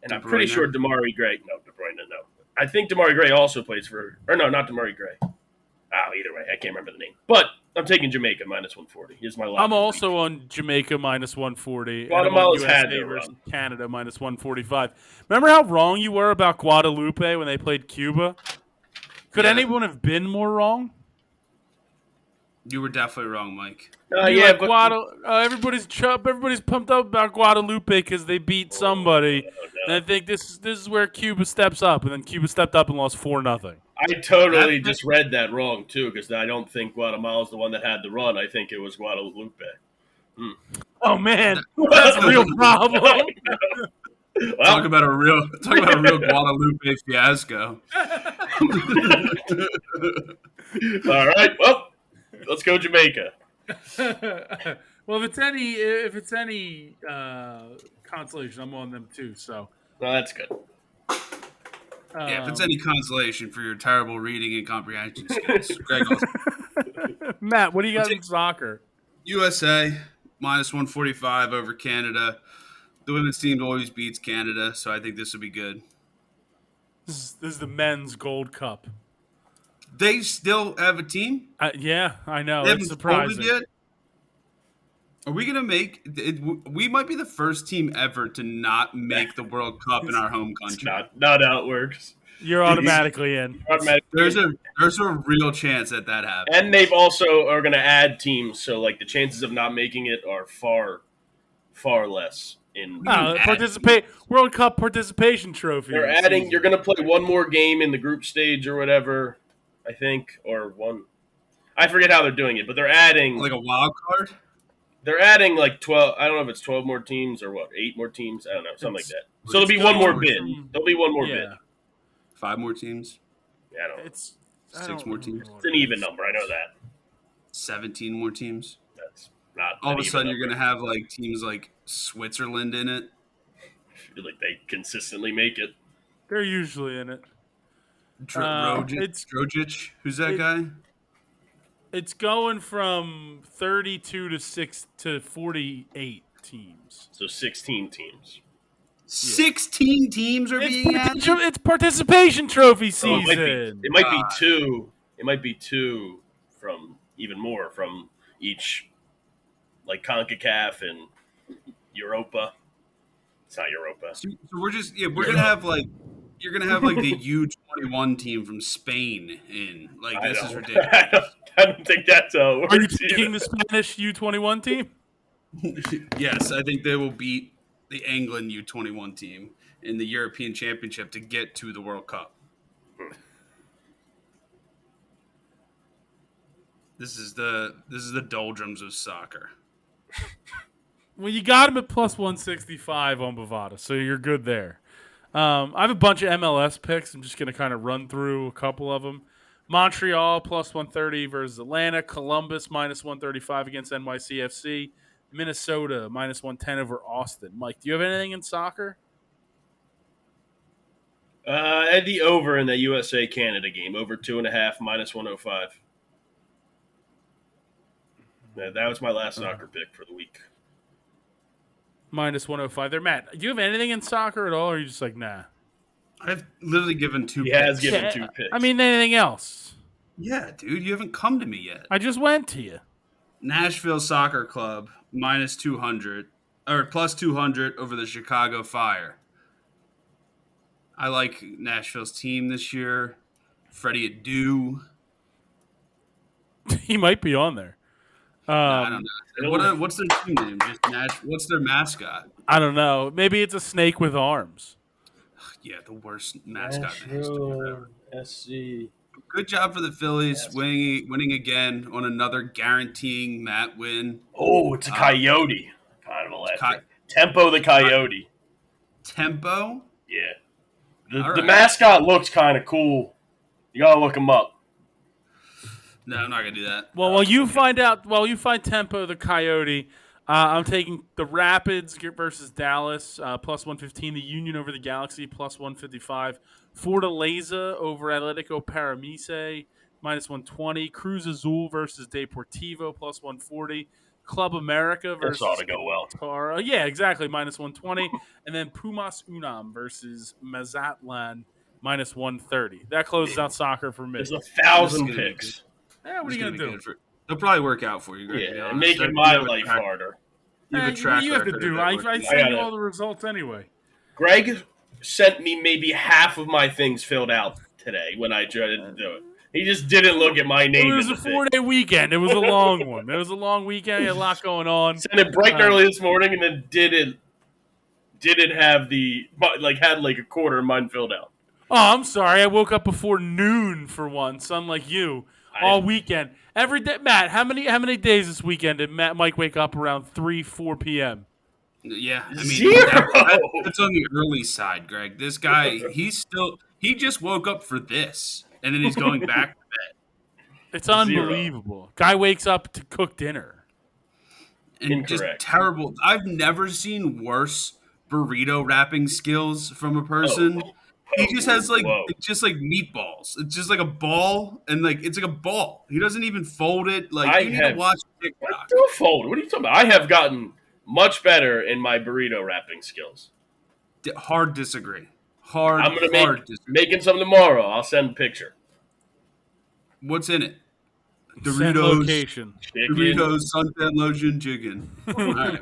And I'm pretty sure Damari Gray. No, De Bruyne, no. I think Damari Gray also plays for – or no, not Damari Gray. Either way. I can't remember the name. But I'm taking Jamaica -140. Here's my lock.
I'm also on Jamaica -140.
Guatemala's had their
versus
run.
Canada -145. Remember how wrong you were about Guadalupe when they played Cuba? Could anyone have been more wrong?
You were definitely wrong, Mike.
Everybody's pumped up about Guadalupe because they beat somebody. And I think this is where Cuba steps up, and then Cuba stepped up and lost 4-0.
I totally just read that wrong, too, because I don't think Guatemala's the one that had the run. I think it was Guadalupe.
Oh, man. That's a real problem.
Well,
talk about a real Guadalupe fiasco.
All right. Well, let's go Jamaica.
Well, if it's any consolation, I'm on them too. So,
well, that's good.
If it's any consolation for your terrible reading and comprehension skills, Greg.
Matt, what do you got in soccer?
USA -145 over Canada. The women's team always beats Canada, so I think this will be good.
This is the men's Gold Cup.
They still have a team?
Yeah, I know.
They
it's surprising.
Yet? Are we going to make it? We might be the first team ever to not make the World Cup in our home country.
Not how it works.
You're automatically in.
There's a real chance that happens.
And they've also are going to add teams, so the chances of not making it are far, far less.
World Cup participation trophy.
They're adding. You're going to play one more game in the group stage or whatever, I think, or one. I forget how they're doing it, but they're adding
a wild card.
They're adding 12. I don't know if it's 12 more teams or what, 8 more teams. I don't know, something like that. So there'll be one more bid. There'll be one more bid.
5 more teams.
Yeah, I don't know.
It's 6 more teams.
It's an even number. I know that.
17 more teams.
That's not.
All of a sudden, you're going to have teams like Switzerland in it.
I feel like they consistently make it.
They're usually in it.
Trudges. Who's that guy?
It's going from 32 to 48 teams.
So 16 teams.
16 teams are being added?
It's participation trophy season.
It might be 2. It might be 2 from even more from each, CONCACAF and Europa. It's not Europa.
So we're just we're gonna have you're gonna have the U21 team from Spain in. This is ridiculous.
I don't think that's how it works.
Are you taking the Spanish U21 team?
Yes, I think they will beat the England U21 team in the European Championship to get to the World Cup. This is the doldrums of soccer.
Well, you got him at plus 165 on Bovada, so you're good there. I have a bunch of MLS picks. I'm just going to kind of run through a couple of them. Montreal plus 130 versus Atlanta. Columbus minus 135 against NYCFC. Minnesota minus 110 over Austin. Mike, do you have anything in soccer?
At the over in the USA Canada game, over 2.5 minus 105. That was my last soccer pick for the week.
Minus 105. There, Matt. Do you have anything in soccer at all, or are you just like, nah?
I've literally given 2
He
picks.
has given 2 picks.
I mean, anything else?
Yeah, dude, you haven't come to me yet.
I just went to you.
Nashville Soccer Club minus 200 or plus 200 over the Chicago Fire. I like Nashville's team this year. Freddie Adu.
He might be on there.
I don't know. What's their team name? Just what's their mascot?
I don't know. Maybe it's a snake with arms.
Yeah, the worst mascot.
SC.
Good job for the Phillies winning again on another guaranteeing Matt win.
Oh, it's a coyote. Kind of electric. Tempo the coyote.
Tempo?
Yeah. The mascot looks kind of cool. You gotta look him up.
No, I'm not gonna do that.
Well, while you find Tempo the Coyote, I'm taking the Rapids versus Dallas plus 115. The Union over the Galaxy plus 155. Fortaleza over Atletico Paramise minus 120. Cruz Azul versus Deportivo plus 140. Club America versus
This ought to go well.
Tara. Yeah, exactly, minus 120. And then Pumas Unam versus Mazatlan minus 130. That closes out soccer for me.
There's 1,000 picks.
Yeah, what are you going to do?
They'll probably work out for you, Greg.
Yeah, making my life harder.
You have a track
you have to
record
do.
of
I
that.
send you all the results anyway.
Greg sent me maybe half of my things filled out today when I tried to do it. He just didn't look at my name.
It was a 4-day weekend. It was a long one. It was a long weekend. He had a lot going on.
Sent it bright and early this morning, and then didn't have had a quarter of mine filled out.
Oh, I'm sorry. I woke up before noon for once, unlike you. All weekend. Every day. Matt, how many days this weekend did Mike wake up around 4 p.m.?
Yeah, I mean,
0.
That's on the early side, Greg. This guy, he just woke up for this, and then he's going back to bed.
It's unbelievable. 0. Guy wakes up to cook dinner.
And
Incorrect.
just terrible. I've never seen worse burrito wrapping skills from a person. He just has it's just like meatballs. It's just like a ball, and it's like a ball. He doesn't even fold it. You need to watch TikTok.
Do a fold. What are you talking about? I have gotten much better in my burrito wrapping skills.
Hard disagree.
I'm gonna making some tomorrow. I'll send a picture.
What's in it?
Doritos, location.
Doritos, suntan lotion, chicken. All right.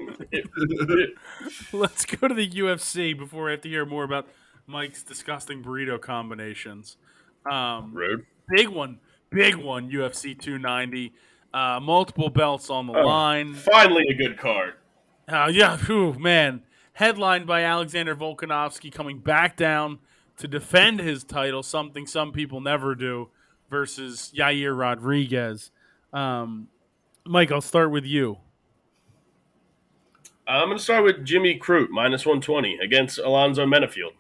Let's go to the UFC before we have to hear more about Mike's disgusting burrito combinations.
Rude.
Big one, UFC 290. Multiple belts on the line.
Finally a good card.
Yeah, man. Headlined by Alexander Volkanovski coming back down to defend his title, something some people never do, versus Yair Rodriguez. Mike, I'll start with you.
I'm going to start with Jimmy Crute, minus 120, against Alonzo Menafield.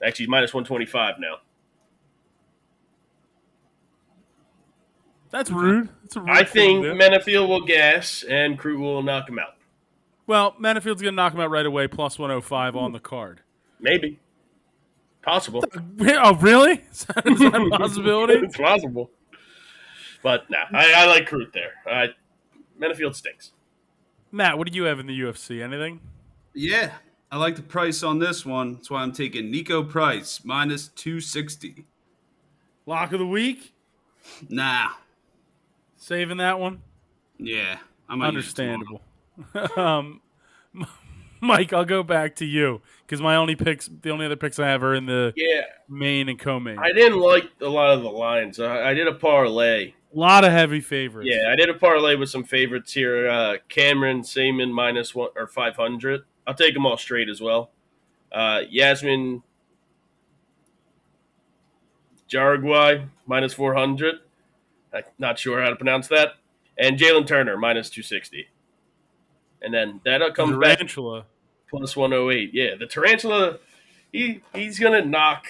Actually, he's minus 125 now.
That's rude. That's a rude
I think
thing to do.
Menafield will gas, and Crute will knock him out.
Well, Menafield's going to knock him out right away, plus 105 on the card.
Maybe. Possible.
Oh, really? Is that a possibility?
It's possible. But, nah, I like Crute there. Menafield stinks.
Matt, what do you have in the UFC? Anything?
Yeah, I like the price on this one. That's why I'm taking Nico Price, minus 260.
Lock of the week?
Nah.
Saving that one?
Yeah. I might
understandable. Mike, I'll go back to you because the only other picks I have are in the main and co-main.
I didn't like a lot of the lines. I did a parlay,
A lot of heavy favorites.
Yeah, I did a parlay with some favorites here. Cameron Seaman -1 or 500. I'll take them all straight as well. Yasmin Jaraguay -400. I'm not sure how to pronounce that. And Jalen Turner -260. And then that comes back
Tarantula.
+108. Yeah, the Tarantula, he's going to knock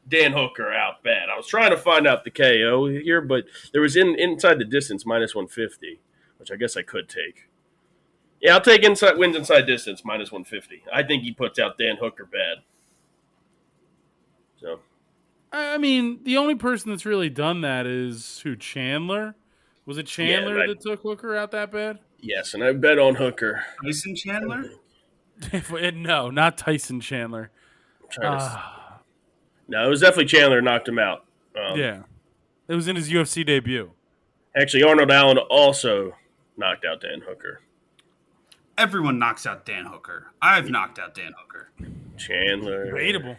Dan Hooker out bad. I was trying to find out the KO here, but there was inside the distance -150, which I guess I could take. Yeah, I'll take wins inside distance -150. I think he puts out Dan Hooker bad. So
I mean, the only person that's really done that is who? Chandler? Was it Chandler that took Hooker out that bad?
Yes, and I bet on Hooker.
Tyson Chandler?
No, not Tyson Chandler.
No, it was definitely Chandler knocked him out.
Yeah. It was in his UFC debut.
Actually, Arnold Allen also knocked out Dan Hooker.
Everyone knocks out Dan Hooker. I've knocked out Dan Hooker.
Chandler.
Debatable.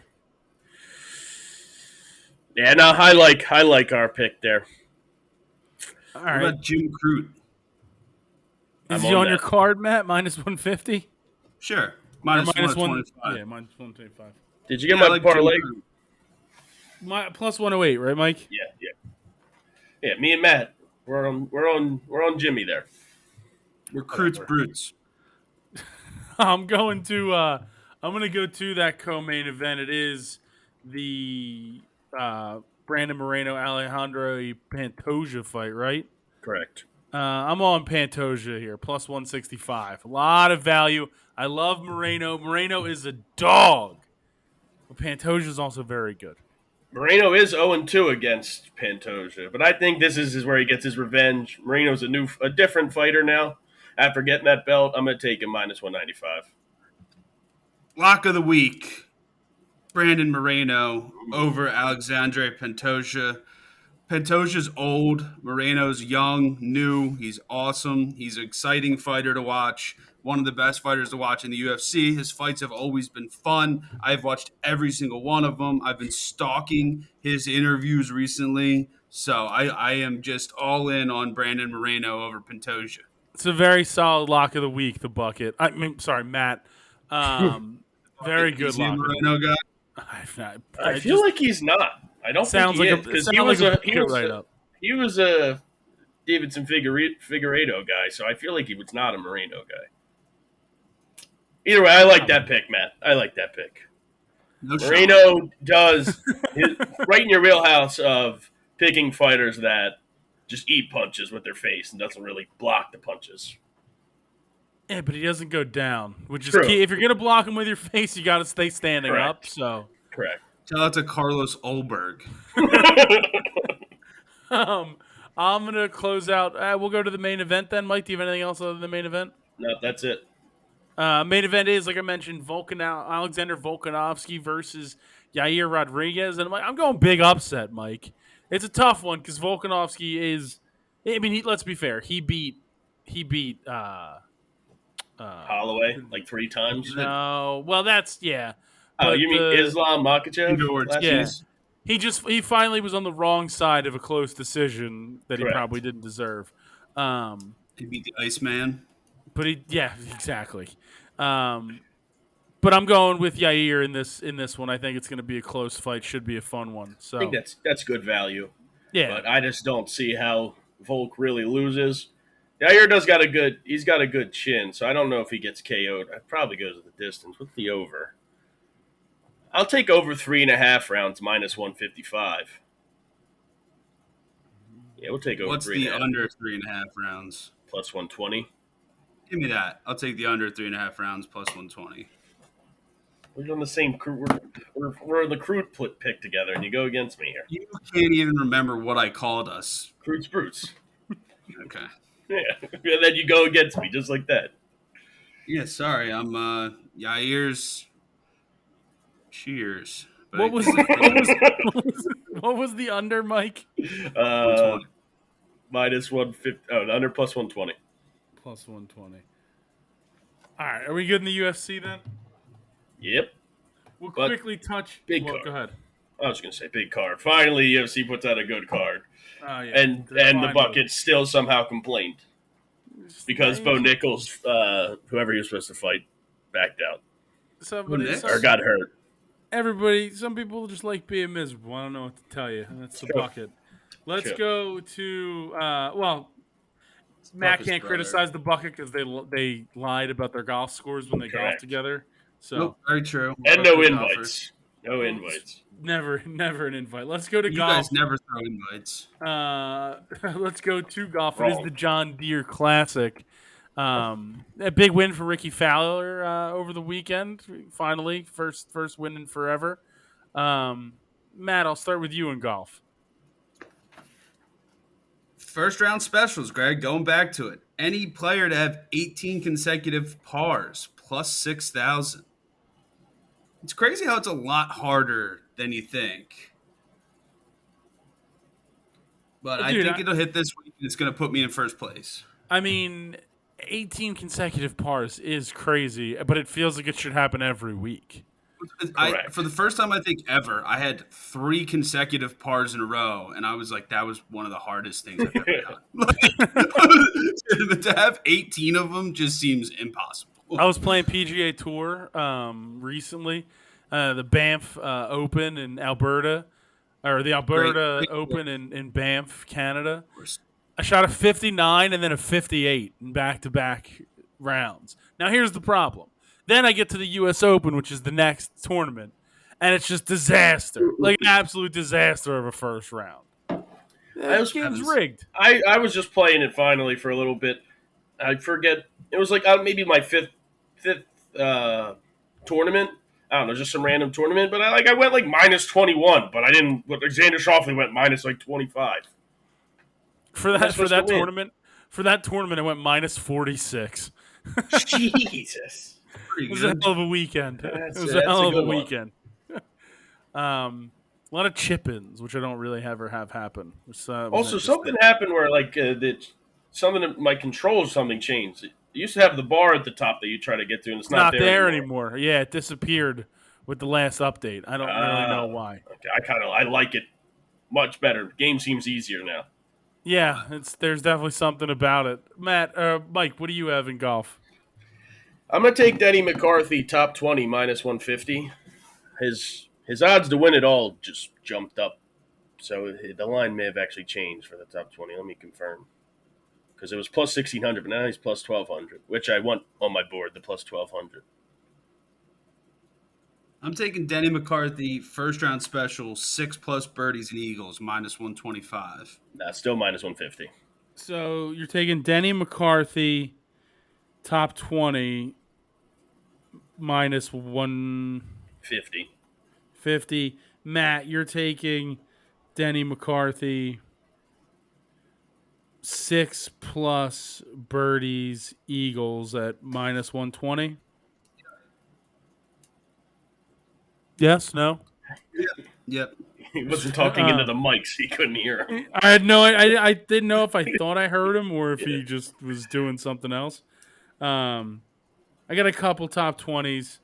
Yeah, no, I like our pick there.
All
What
right.
about Jim Crute?
Is he on your card, Matt? -150?
Sure.
Minus
-125.
Yeah, -125.
Did you get my parlay?
+108, right, Mike?
Yeah. Me and Matt, we're on Jimmy there.
We're Crute's brutes.
I'm going to go to that co-main event. It is the Brandon Moreno Alejandro Pantoja fight, right?
Correct.
I'm on Pantoja here, +165. A lot of value. I love Moreno. Moreno is a dog. But Pantoja is also very good.
Moreno is 0-2 against Pantoja, but I think this is where he gets his revenge. Moreno's a different fighter now. After getting that belt, I'm going to take him -195.
Lock of the week. Brandon Moreno over Alexandre Pantoja. Pantoja's old. Moreno's young, new. He's awesome. He's an exciting fighter to watch. One of the best fighters to watch in the UFC. His fights have always been fun. I've watched every single one of them. I've been stalking his interviews recently. So I am just all in on Brandon Moreno over Pantoja.
It's a very solid lock of the week, the bucket. I mean, sorry, Matt. Very good
Is he a
lock.
Moreno guy?
I feel like he's not. I don't
sounds
think he
like
is,
a
because he was a Davidson Figueiredo guy, so I feel like he was not a Moreno guy. Either way, I like that pick, Matt. I like that pick.
No
Moreno does right in your wheelhouse of picking fighters that just eat punches with their face and doesn't really block the punches.
Yeah, but he doesn't go down, which is
True.
key. If you're gonna block him with your face, you got to stay standing
Correct.
up. So,
Correct.
Shout out to Carlos Olberg.
I'm gonna close out. We'll go to the main event then. Mike, do you have anything else other than the main event?
No, that's it.
Main event is, like I mentioned, Alexander Volkanovski versus Yair Rodriguez, and I'm going big upset, Mike. It's a tough one because Volkanovski is. I mean, let's be fair. He beat.
Holloway like 3 times.
No, well, that's yeah.
Oh,
But
you mean Islam Makhachev?
Yeah. He finally was on the wrong side of a close decision that
Correct.
he probably didn't deserve.
He beat the Iceman.
But exactly. But I'm going with Yair in this one. I think it's going to be a close fight. Should be a fun one. So
I think that's good value.
yeah.
But I just don't see how Volk really loses. Yair he's got a good chin, so I don't know if he gets KO'd. I'd probably go to the distance with the over. I'll take over 3.5 rounds -155. Yeah, we'll take over.
What's the under 3.5 rounds?
+120.
Give me that. I'll take the under 3.5 rounds +120.
We're on the same crew. We're in the crude pick together, and you go against me here.
You can't even remember what I called us.
Crude spruce.
Okay.
Yeah, and then you go against me just like that.
Yeah, sorry. I'm Yair's cheers. But
What was the under, Mike?
-150. Oh, the under +120.
+120. All right, are we good in the UFC then?
Yep.
We'll
But
quickly touch.
big
Well,
card.
go ahead.
I was going to say big card. Finally, UFC puts out a good card,
Oh yeah,
and the
finally.
bucket still somehow complained because Bo Nichols, whoever he was supposed to fight, backed out or got hurt.
Everybody, some people just like being miserable. I don't know what to tell you. And that's the bucket. Let's go to Matt can't criticize the bucket because they lied about their golf scores when they golfed together. So
nope, very true.
And no invites. No invites.
Never an invite. Let's go to
you
golf.
You guys never throw invites.
Let's go to golf. It is the John Deere Classic. A big win for Ricky Fowler over the weekend. Finally, first win in forever. Matt, I'll start with you in golf.
First round specials, Greg. Going back to it, any player to have 18 consecutive pars plus 6,000. It's crazy how it's a lot harder than you think. But I think it'll hit this week, and it's going to put me in first place.
I mean, 18 consecutive pars is crazy, but it feels like it should happen every week.
For the first time, I think ever, I had 3 consecutive pars in a row, and I was like, that was one of the hardest things I've ever done. To have 18 of them just seems impossible.
I was playing PGA Tour recently, the Banff Open in Alberta, or the Alberta Open in Banff, Canada. I shot a 59 and then a 58 in back-to-back rounds. Now, here's the problem. Then I get to the U.S. Open, which is the next tournament, and it's just disaster. Like an absolute disaster of a first round. This game's rigged.
I was just playing it finally for a little bit. I forget. It was like maybe my fifth tournament. I don't know, just some random tournament. But I went like minus 21, but I didn't. But Xander Schauffele went minus like 25.
For that tournament, I went minus 46.
Jesus.
It was a hell of a weekend. It was a hell of a weekend. A lot of chip-ins, which I don't really ever have happen.
Also, something happened where something in my controls, something changed. It used to have the bar at the top that you try to get to, and it's not there anymore.
Yeah, it disappeared with the last update. I don't really know why.
Okay, I like it much better. The game seems easier now.
Yeah, there's definitely something about it. Mike, what do you have in golf?
I'm going to take Denny McCarthy, top 20, minus 150. His odds to win it all just jumped up. So the line may have actually changed for the top 20. Let me confirm. Because it was plus 1,600, but now he's plus 1,200, which I want on my board, the plus 1,200.
I'm taking Denny McCarthy, first round special, 6+ birdies and eagles, minus 125.
That's still minus 150.
So you're taking Denny McCarthy, top 20, minus 150. 50. Matt, you're taking Denny McCarthy, 6+ birdies, eagles at minus 120. Yes, no?
Yep.
He wasn't talking into the mics. He couldn't hear him.
I didn't know if I thought I heard him or if he just was doing something else. I got a couple top 20s.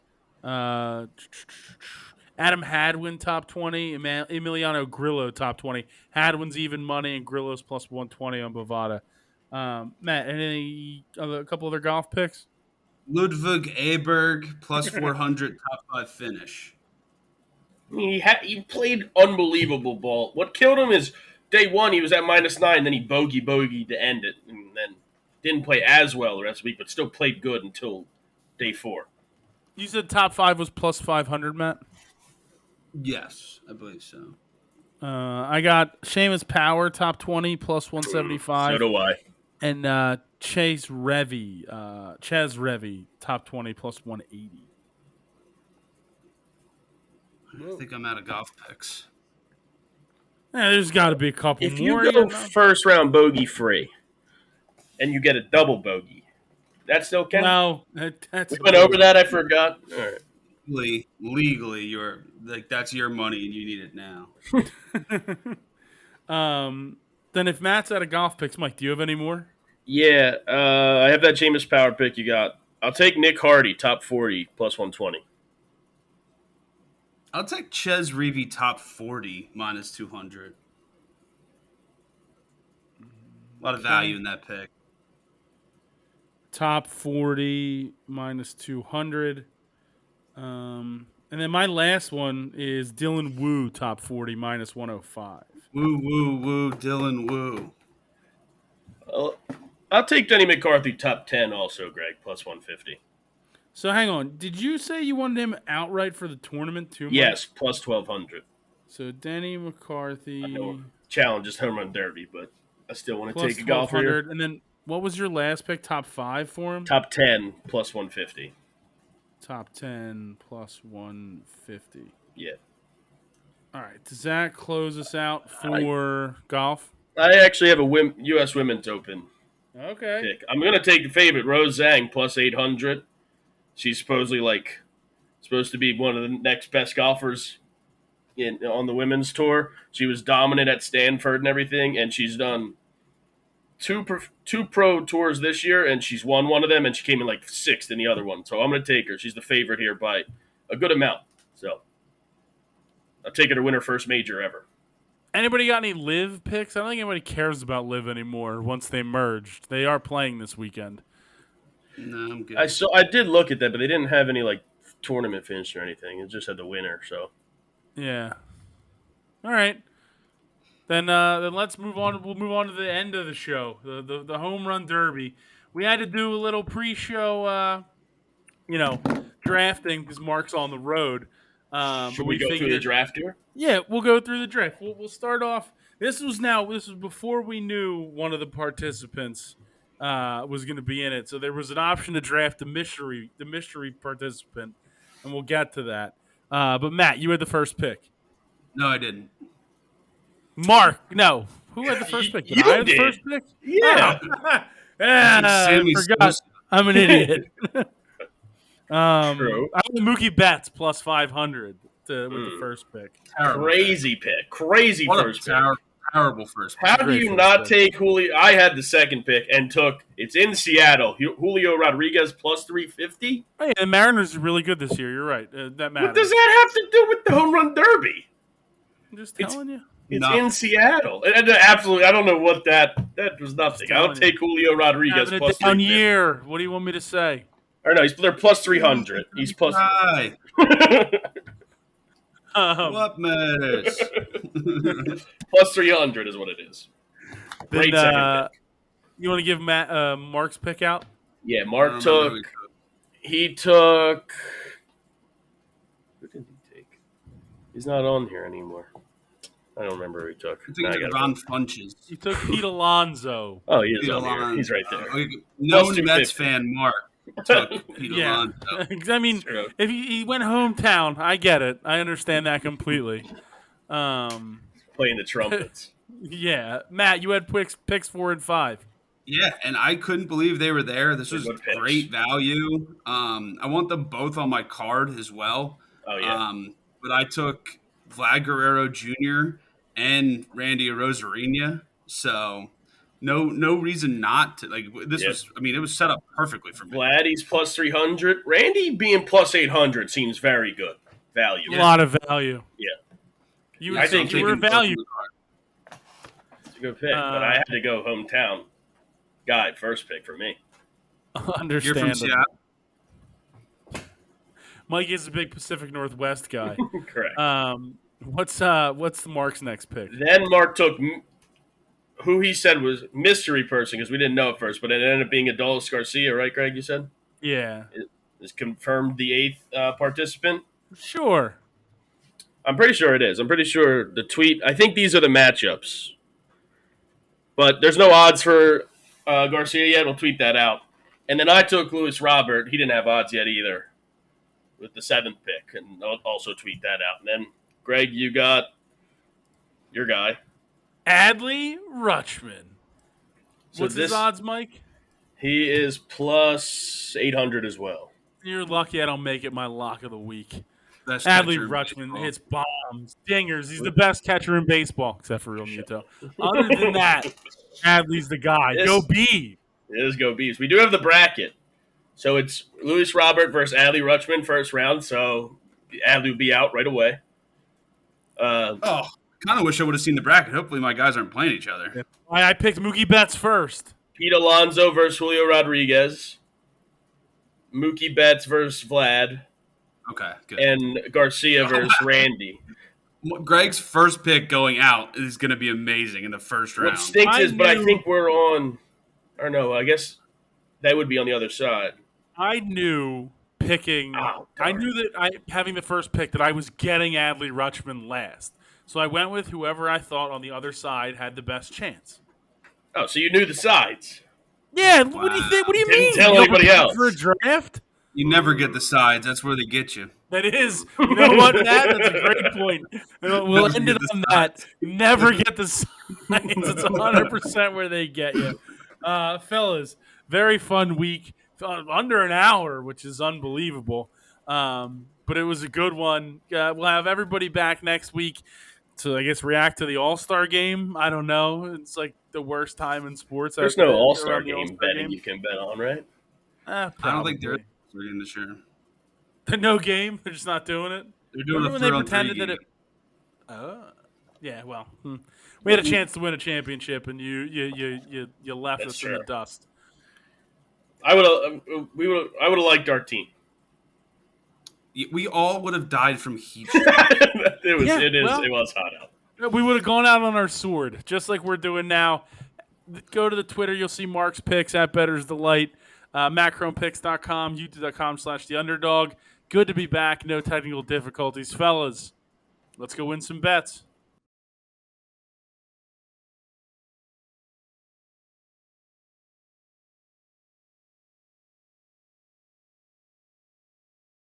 Adam Hadwin, top 20. Emiliano Grillo, top 20. Hadwin's even money and Grillo's plus 120 on Bovada. Matt, a couple other golf picks?
Ludwig Aberg, plus 400, top 5 finish.
He played unbelievable ball. What killed him is day one, he was at minus 9, then he bogeyed to end it, and then didn't play as well the rest of the week, but still played good until day 4.
You said top 5 was plus 500, Matt?
Yes, I believe so.
I got Seamus Power, top 20, plus 175.
So do I.
And Ches Revy, top 20, plus 180.
I think I'm out of golf picks.
Yeah, there's got to be a couple
if
more.
If you go first round bogey free and you get a double bogey, that still counts?
No, that's
we went over that. I forgot. All right.
Legally, you're like that's your money and you need it now.
Then if Matt's out of golf picks, Mike, do you have any more?
Yeah, I have that Jameis Power pick you got. I'll take Nick Hardy, top 40, plus 120.
I'll take Ches Reavie top 40 minus 200. A lot of value in that pick.
Top 40 minus 200. And then my last one is Dylan Wu, top 40 minus 105.
Woo, woo, woo, Dylan Woo.
I'll take Denny McCarthy top 10 also, Greg, plus 150.
So hang on. Did you say you wanted him outright for the tournament too?
Yes, plus 1,200.
So Denny McCarthy.
I know challenge is home run derby, but I still want to
plus
take a golfer here.
And then what was your last pick? Top 5 for him?
Top 10 plus 150.
Top 10 plus 150.
Yeah.
All right. Does that close us out for golf?
I actually have a U.S. Women's Open pick. I'm going to take the favorite, Rose Zhang, plus 800. She's supposed to be one of the next best golfers on the women's tour. She was dominant at Stanford and everything, and she's done two pro tours this year, and she's won one of them, and she came in like 6th in the other one. So I'm going to take her. She's the favorite here by a good amount. So I'll take her to win her first major ever.
Anybody got any live picks? I don't think anybody cares about live anymore once they merged. They are playing this weekend.
No, I'm good.
I did look at that, but they didn't have any like tournament finish or anything. It just had the winner. So
yeah. All right. Then let's move on. We'll move on to the end of the show, the home run derby. We had to do a little pre-show, drafting because Mark's on the road.
Should we go through the draft here?
Yeah, we'll go through the draft. We'll start off. This was before we knew one of the participants was going to be in it. So there was an option to draft the mystery participant, and we'll get to that. But Matt, you had the first pick.
No, I didn't.
Mark, no. Who had the first pick? Did I have the first pick?
Yeah.
I forgot. I'm an idiot.
True.
I went Mookie Betts plus 500 with the first pick.
Crazy pick. Crazy
what
first pick.
Terrible first pick.
How do you not take Julio? I had the second pick and took. It's in Seattle. Julio Rodriguez plus 350.
Oh, yeah, the Mariners are really good this year. You're right. That matters.
What does that have to do with the home run derby?
I'm just telling you.
It's in Seattle. Absolutely, I don't know what that was nothing. I'll take Julio Rodriguez
having
plus
a down
350.
year. What do you want me to say?
Or no, they're plus 300. He's plus.
What matters?
Plus 300 is what it is. Great second pick.
You want to give Mark's pick out?
Yeah, Mark took. He took. Who did he take? He's not on here anymore. I don't remember who he took.
I think Ron Funches.
He took Pete Alonso.
Oh, he is on here. He's right there.
No Mets fan, Mark. Took Pete Alonso.
I mean, if he went hometown, I get it. I understand that completely.
Playing the trumpets.
Yeah. Matt, you had picks 4 and 5.
Yeah, and I couldn't believe they were there. This was great value. I want them both on my card as well.
Oh, yeah.
But I took Vlad Guerrero Jr. and Randy Arozarena, so no reason not to. Like this was, I mean, it was set up perfectly for me.
Vlad, he's plus 300. Randy being plus 800 seems very good value.
A lot of value.
Yeah,
I think you were value.
It's a good pick, but I had to go hometown guy first pick for me.
Understandable.
You're from Seattle?
Mike is a big Pacific Northwest guy.
Correct.
What's the Mark's next pick?
Then Mark took who he said was mystery person because we didn't know at first, but it ended up being Adolis Garcia, right, Greg? You said?
Yeah.
Is confirmed the 8th participant?
Sure.
I'm pretty sure it is. I'm pretty sure the tweet. I think these are the matchups, but there's no odds for Garcia yet. We'll tweet that out. And then I took Luis Robert. He didn't have odds yet either, with the 7th pick, and I'll also tweet that out. And then, Greg, you got your guy.
Adley Rutschman. What's his odds, Mike?
He is plus 800 as well.
You're lucky I don't make it my lock of the week.
Best
Adley Rutschman hits bombs, dingers. He's the best catcher in baseball, except for Real Muto. Other than that, Adley's the guy. Go Bees.
It is go Bees. We do have the bracket. So it's Luis Robert versus Adley Rutschman first round. So Adley would be out right away.
Oh, kind of wish I would have seen the bracket. Hopefully, my guys aren't playing each other.
I picked Mookie Betts first.
Pete Alonso versus Julio Rodriguez. Mookie Betts versus Vlad.
Okay, good.
And Garcia versus Randy.
Greg's first pick going out is going to be amazing in the first round.
What stinks is, but I think we're on. Or no, I guess that would be on the other side.
I knew picking. I knew that having the first pick that I was getting Adley Rutschman last, so I went with whoever I thought on the other side had the best chance.
Oh, so you knew the sides?
Yeah. Wow. What do you think? What do you
Didn't
mean?
tell anybody else
for a draft.
You never get the sides. That's where they get you.
That is. You know what, Matt? That's a great point. We'll end it on that. Never get the signs. It's 100% where they get you. Fellas, very fun week. Under an hour, which is unbelievable. But it was a good one. We'll have everybody back next week to, I guess, react to the All-Star game. I don't know. It's like the worst time in sports.
There's no All-Star game betting you can bet on, right?
I don't think there is this year.
No game? They're just not doing it?
They're doing
when they pretended that it. Yeah, well, we had a chance to win a championship, and you left
That's
us
true.
in the dust.
I would have liked our team.
We all would have died from heat.
It was hot out.
We would have gone out on our sword, just like we're doing now. Go to the Twitter. You'll see Mark's picks at Bettors Delight, macronepicks.com, youtube.com/theunderdog. Good to be back. No technical difficulties. Fellas, let's go win some bets.